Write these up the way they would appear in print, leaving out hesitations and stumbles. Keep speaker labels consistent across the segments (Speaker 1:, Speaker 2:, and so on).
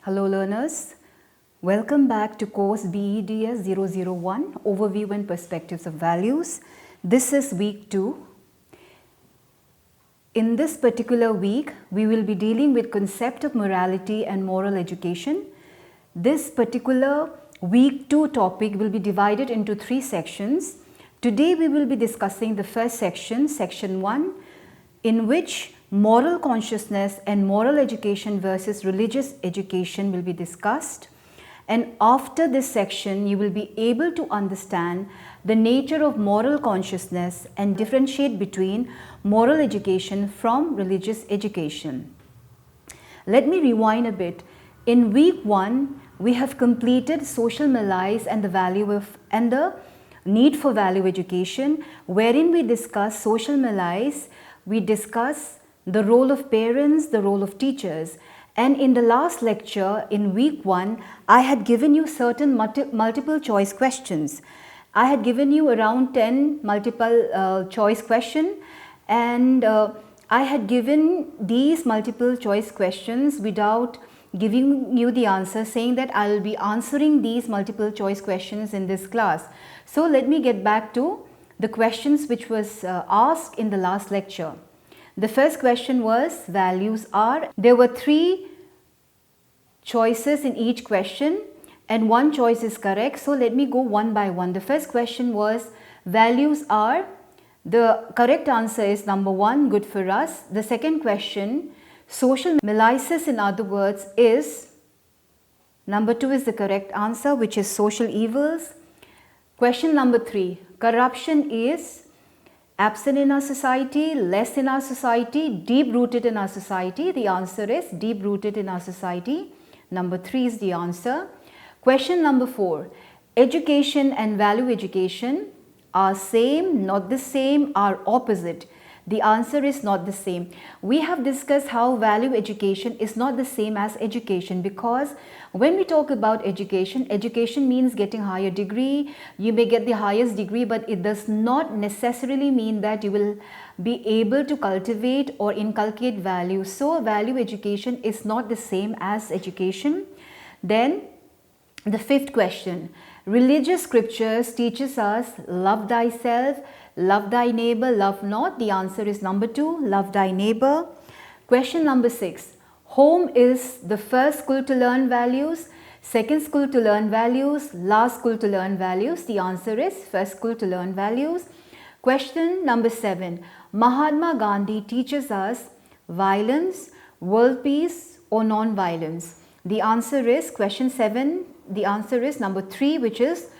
Speaker 1: Hello learners, welcome back to course BEDS 001 Overview and Perspectives of Values. This is week 2. In this particular week, we will be dealing with concept of morality and moral education. This particular week 2 topic will be divided into 3 sections. Today we will be discussing the first section, section 1, in which moral consciousness and moral education versus religious education will be discussed. And after this section, you will be able to understand the nature of moral consciousness and differentiate between moral education from religious education. Let me rewind a bit. In week 1, we have completed social malaise and the need for value education, wherein we discuss social malaise, we discuss the role of parents, the role of teachers. And in the last lecture, in week 1, I had given you certain multiple choice questions. I had given you around 10 multiple choice questions, and I had given these multiple choice questions without giving you the answer, saying that I will be answering these multiple choice questions in this class. So let me get back to the questions which was asked in the last lecture. The first question was values are. There were 3 choices in each question and one choice is correct. So let me go one by one. The first question was values are. The correct answer is number 1, good for us. The second question, social malaise, in other words, is number 2 is the correct answer, which is social evils. Question number 3, corruption is absent in our society, less in our society, deep rooted in our society. The answer is deep rooted in our society. Number 3 is the answer. Question number 4, education and value education are same, not the same, are opposite. The answer is not the same. We have discussed how value education is not the same as education, because when we talk about education, education means getting higher degree. You may get the highest degree, but it does not necessarily mean that you will be able to cultivate or inculcate value. So value education is not the same as education. Then the 5th question, religious scriptures teaches us love thyself, love thy neighbor, love not. The answer is number 2, love thy neighbor. Question number 6, home is the first school to learn values, second school to learn values, last school to learn values. The answer is first school to learn values. Question number 7, Mahatma Gandhi teaches us violence, world peace or non-violence. The answer is question 7. The answer is number 3, which is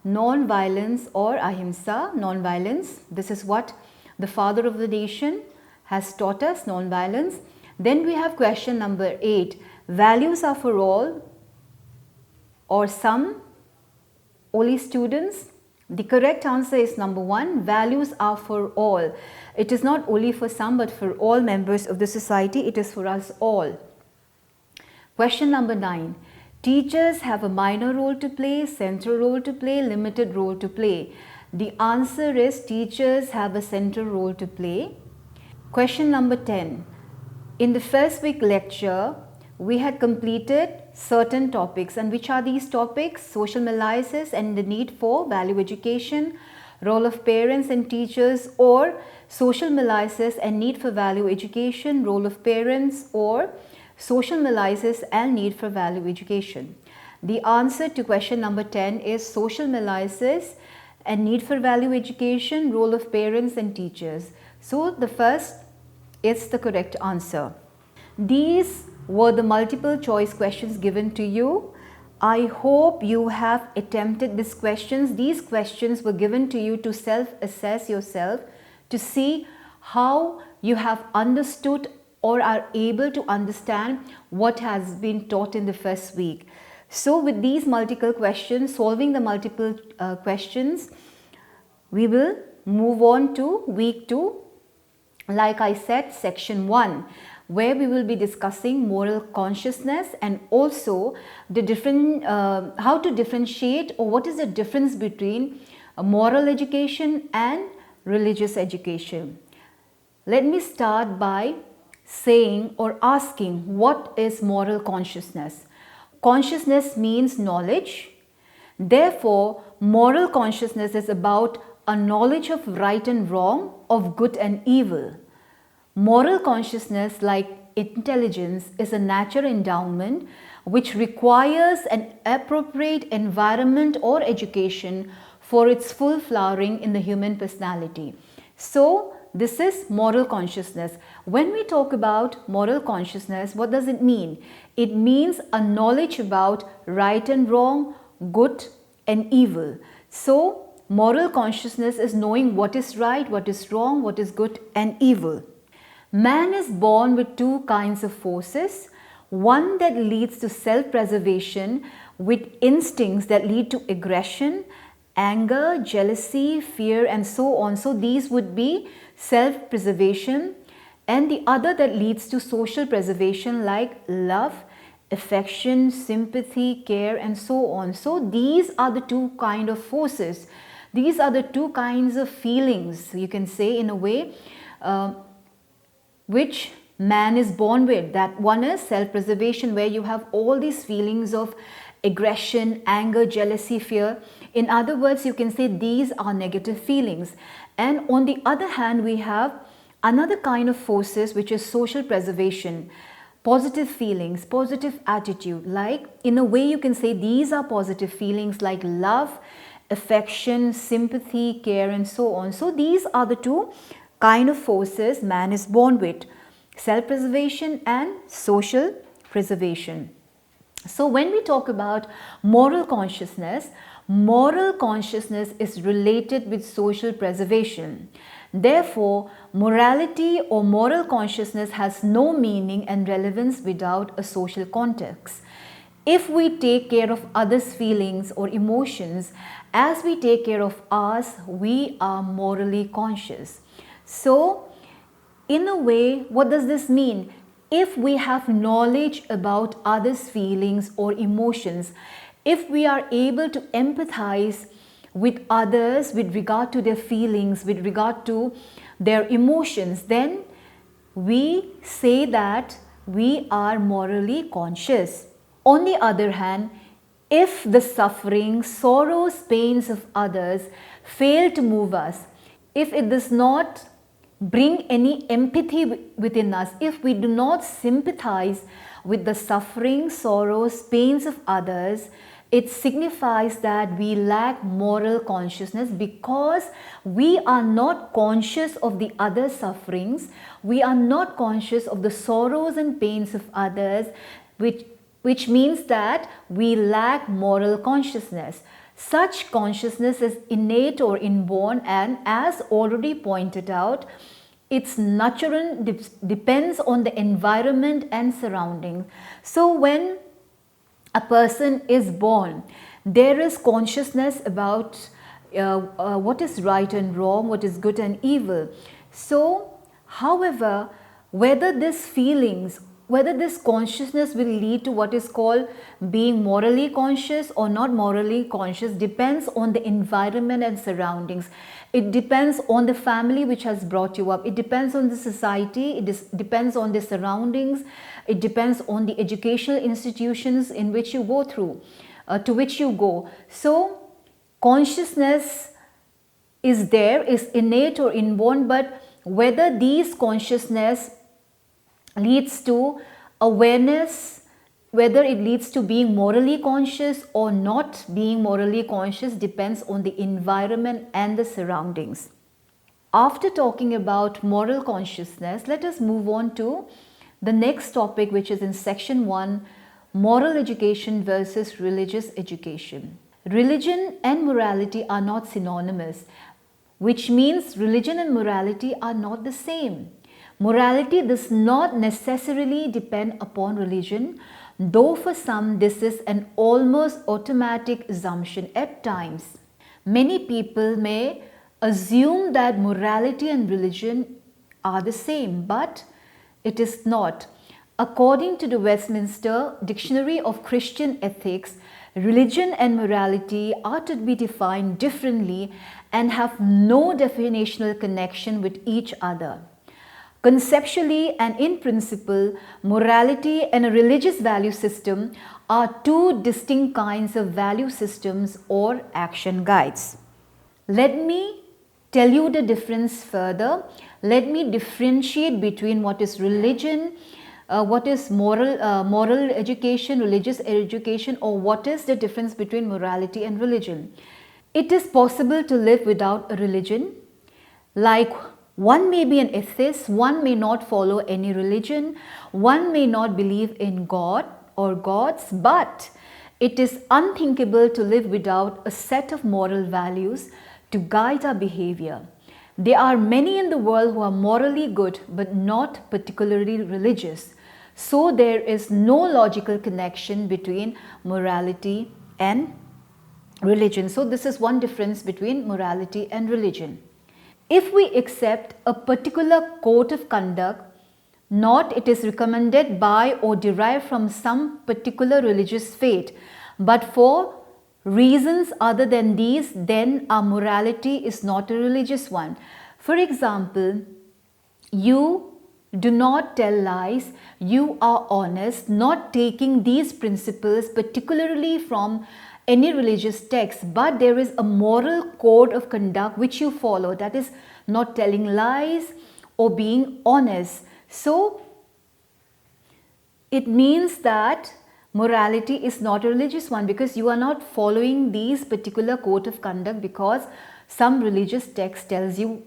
Speaker 1: non-violence or ahimsa, non-violence. This is what the father of the nation has taught us, non-violence. Then we have question number 8, values are for all or some, only students. The correct answer is number 1, values are for all. It is not only for some but for all members of the society. It is for us all. Question number 9, teachers have a minor role to play, central role to play, limited role to play. The answer is teachers have a central role to play. Question number 10. In the first week lecture, we had completed certain topics. And which are these topics? Social malaise and the need for value education, role of parents and teachers, or social malaise and need for value education, role of parents, or social malaise and need for value education. The answer to question number 10 is social malaise and need for value education, role of parents and teachers. So the first is the correct answer. These were the multiple choice questions given to you. I hope you have attempted these questions. These questions were given to you to self-assess yourself, to see how you have understood or are able to understand what has been taught in the first week. So with these multiple questions, solving the multiple questions, we will move on to week 2. Like I said, section 1, where we will be discussing moral consciousness and also the different, how to differentiate or what is the difference between moral education and religious education. Let me start by saying or asking, what is moral consciousness? consciousness means knowledge. Therefore, moral consciousness is about a knowledge of right and wrong, of good and evil. Moral consciousness, like intelligence, is a natural endowment which requires an appropriate environment or education for its full flowering in the human personality. So, this is moral consciousness. When we talk about moral consciousness, what does it mean? It means a knowledge about right and wrong, good and evil. So, moral consciousness is knowing what is right, what is wrong, what is good and evil. Man is born with two kinds of forces. One that leads to self-preservation with instincts that lead to aggression, anger, jealousy, fear and so on. So these would be self-preservation, and the other that leads to social preservation like love, affection, sympathy, care and so on. So these are the two kind of forces. These are the two kinds of feelings, you can say, in a way, which man is born with. That one is self-preservation, where you have all these feelings of aggression, anger, jealousy, fear. In other words, you can say these are negative feelings. And on the other hand, we have another kind of forces, which is social preservation, positive feelings, positive attitude. Like, in a way, you can say these are positive feelings like love, affection, sympathy, care and so on. So these are the two kind of forces man is born with: self-preservation and social preservation. So when we talk about moral consciousness is related with social preservation. Therefore, morality or moral consciousness has no meaning and relevance without a social context. If we take care of others' feelings or emotions as we take care of ours, we are morally conscious. So, in a way, what does this mean? If we have knowledge about others' feelings or emotions, if we are able to empathize with others with regard to their feelings, with regard to their emotions, then we say that we are morally conscious. On the other hand, if the suffering, sorrows, pains of others fail to move us, if it does not bring any empathy within us, if we do not sympathize with the suffering, sorrows, pains of others, it signifies that we lack moral consciousness, because we are not conscious of the other sufferings, we are not conscious of the sorrows and pains of others, which means that we lack moral consciousness. Such consciousness is innate or inborn, and as already pointed out, its natural depends on the environment and surroundings. So when a person is born, there is consciousness about what is right and wrong, what is good and evil. So, however, whether this consciousness will lead to what is called being morally conscious or not morally conscious depends on the environment and surroundings. It depends on the family which has brought you up. It depends on the society. It depends on the surroundings. It depends on the educational institutions in which you go through, to which you go. So, consciousness is there, is innate or inborn, but whether these consciousness leads to awareness, whether it leads to being morally conscious or not being morally conscious, depends on the environment and the surroundings. After talking about moral consciousness, let us move on to the next topic, which is in section 1, moral education versus religious education. Religion and morality are not synonymous, which means religion and morality are not the same. Morality does not necessarily depend upon religion, though for some this is an almost automatic assumption at times. Many people may assume that morality and religion are the same, but it is not. According to the Westminster Dictionary of Christian Ethics, religion and morality are to be defined differently and have no definitional connection with each other. Conceptually and in principle, morality and a religious value system are two distinct kinds of value systems or action guides. Let me tell you the difference further. Let me differentiate between what is religion, what is moral education, religious education, or what is the difference between morality and religion. It is possible to live without a religion. Like, one may be an atheist, one may not follow any religion, one may not believe in God or gods, but it is unthinkable to live without a set of moral values to guide our behavior. There are many in the world who are morally good but not particularly religious. So there is no logical connection between morality and religion. So this is one difference between morality and religion. If we accept a particular code of conduct, not it is recommended by or derived from some particular religious faith, but for reasons other than these, then our morality is not a religious one. For example, you do not tell lies, you are honest, not taking these principles particularly from any religious text, but there is a moral code of conduct which you follow, that is not telling lies or being honest. So it means that morality is not a religious one, because you are not following these particular code of conduct because some religious text tells you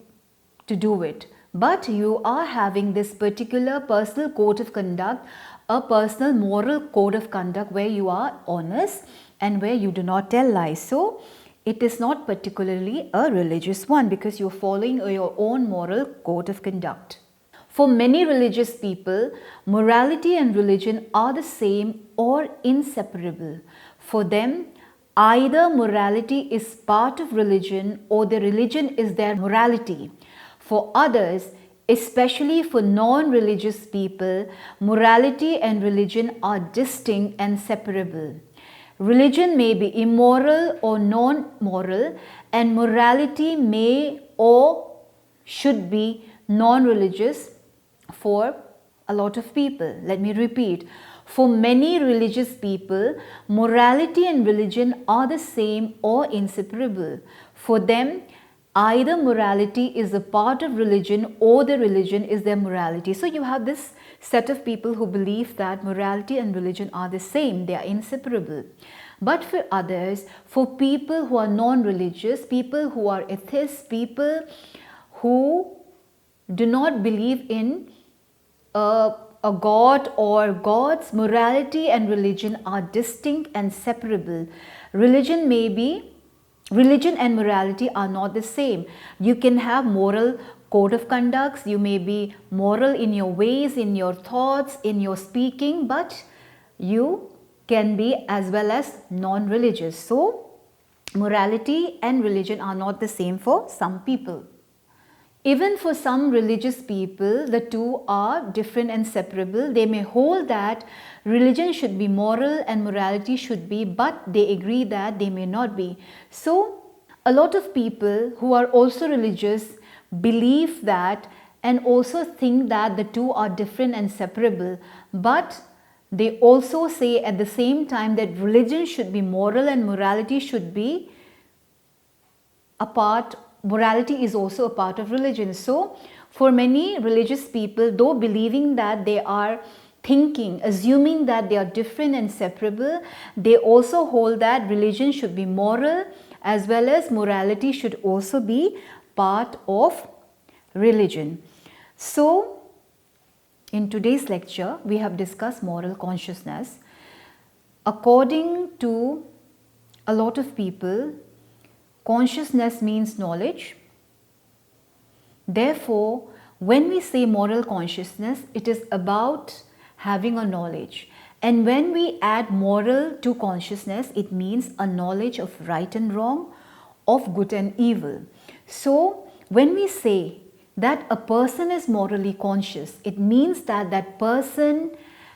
Speaker 1: to do it, but you are having this particular personal code of conduct, a personal moral code of conduct where you are honest and where you do not tell lies. So it is not particularly a religious one because you are following your own moral code of conduct. For many religious people, morality and religion are the same or inseparable. For them, either morality is part of religion or the religion is their morality. For others, especially for non-religious people, morality and religion are distinct and separable. Religion may be immoral or non-moral, and morality may or should be non-religious for a lot of people. Let me repeat. For many religious people, morality and religion are the same or inseparable. For them, either morality is a part of religion or the religion is their morality. So you have this set of people who believe that morality and religion are the same, they are inseparable. But for others, for people who are non-religious, people who are atheists, people who do not believe in a God or gods, morality and religion are distinct and separable. Religion and morality are not the same. You can have moral code of conducts, you may be moral in your ways, in your thoughts, in your speaking, but you can be as well as non-religious. So morality and religion are not the same for some people. Even for some religious people, the two are different and separable. They may hold that religion should be moral and morality should be, but they agree that they may not be. So a lot of people who are also religious believe that and also think that the two are different and separable, but they also say at the same time that religion should be moral and morality should be a part. Morality is also a part of religion. So for many religious people, though believing that they are thinking, assuming that they are different and separable, they also hold that religion should be moral as well as morality should also be part of religion. So in today's lecture, we have discussed moral consciousness. According to a lot of people, consciousness means knowledge. Therefore, when we say moral consciousness, it is about having a knowledge. And when we add moral to consciousness, it means a knowledge of right and wrong, of good and evil. So, when we say that a person is morally conscious, it means that that person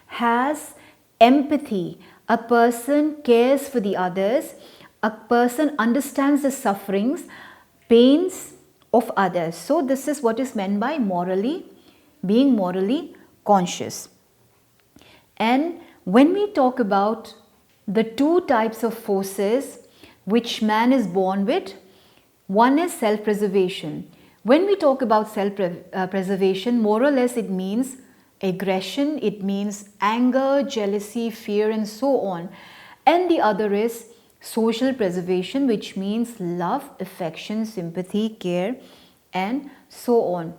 Speaker 1: has empathy, a person cares for the others, a person understands the sufferings, pains of others. So this is what is meant by morally being morally conscious. And when we talk about the two types of forces which man is born with, one is self-preservation. When we talk about self-preservation, more or less it means aggression, it means anger, jealousy, fear and so on. And the other is social preservation, which means love, affection, sympathy, care and so on.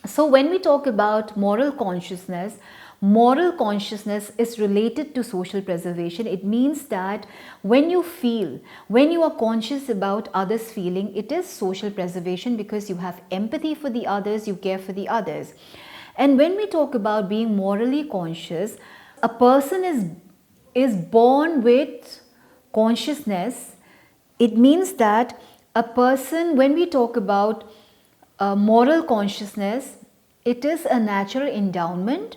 Speaker 1: So when we talk about moral consciousness is related to social preservation. It means that when you are conscious about others' feeling, it is social preservation because you have empathy for the others, you care for the others. And when we talk about being morally conscious, a person is born with consciousness. It means that a person, when we talk about moral consciousness, it is a natural endowment.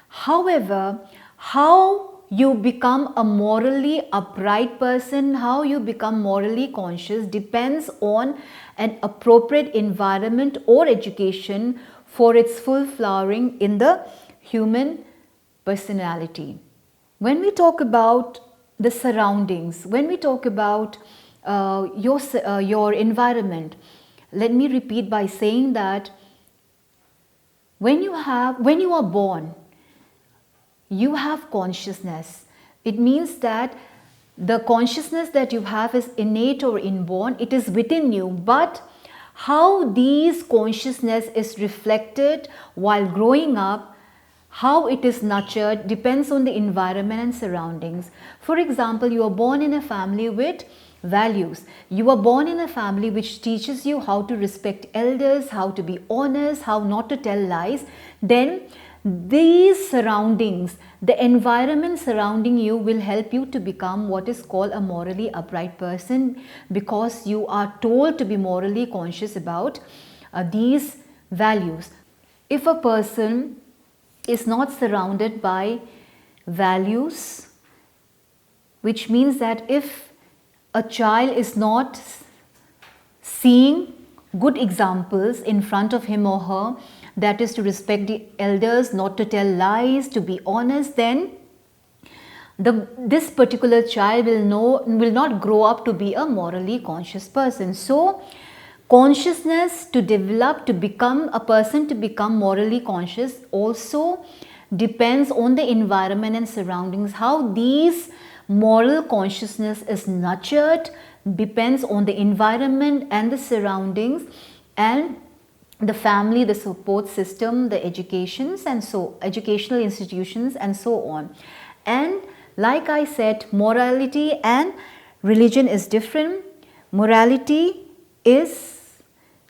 Speaker 1: However, how you become a morally upright person, how you become morally conscious depends on an appropriate environment or education for its full flowering in the human personality. When we talk about the surroundings, when we talk about your environment, let me repeat by saying that when you are born, you have consciousness. It means that the consciousness that you have is innate or inborn. It is within you, but how these consciousness is reflected while growing up, how it is nurtured, depends on the environment and surroundings. For example, you are born in a family with values. You are born in a family which teaches you how to respect elders, how to be honest, how not to tell lies. Then these surroundings, the environment surrounding you will help you to become what is called a morally upright person, because you are told to be morally conscious about these values. If a person is not surrounded by values, which means that if a child is not seeing good examples in front of him or her, that is to respect the elders, not to tell lies, to be honest, then this particular child will not grow up to be a morally conscious person. So consciousness to develop, to become a person, to become morally conscious also depends on the environment and surroundings. How these moral consciousness is nurtured depends on the environment and the surroundings and the family, the support system, the educations and so educational institutions and so on. And like I said, morality and religion is different. Morality is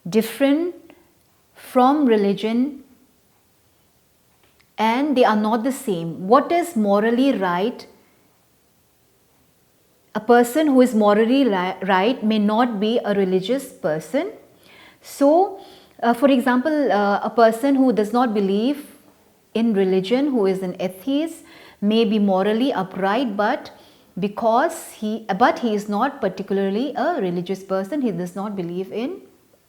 Speaker 1: different from religion and they are not the same. What is morally right? A person who is morally right may not be a religious person. So, for example, a person who does not believe in religion, who is an atheist, may be morally upright, but he is not particularly a religious person. He does not believe in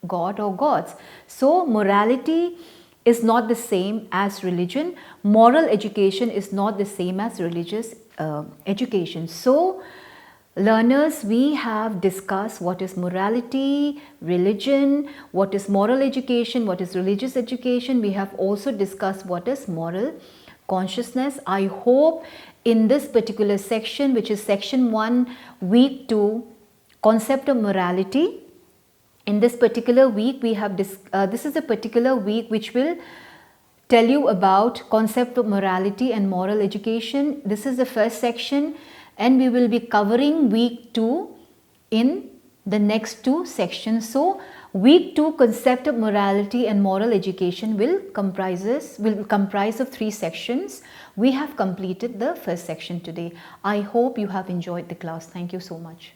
Speaker 1: God or gods. So morality is not the same as religion. Moral education is not the same as religious education. So learners, we have discussed what is morality, religion, what is moral education, what is religious education. We have also discussed what is moral consciousness. I hope in this particular section, which is section 1, week 2, concept of morality, in this particular week we have this is a particular week which will tell you about concept of morality and moral education. This is the first section and we will be covering week 2 in the next 2 sections. So week 2 concept of morality and moral education will comprise of 3 sections. We have completed the first section today. I hope you have enjoyed the class. Thank you so much.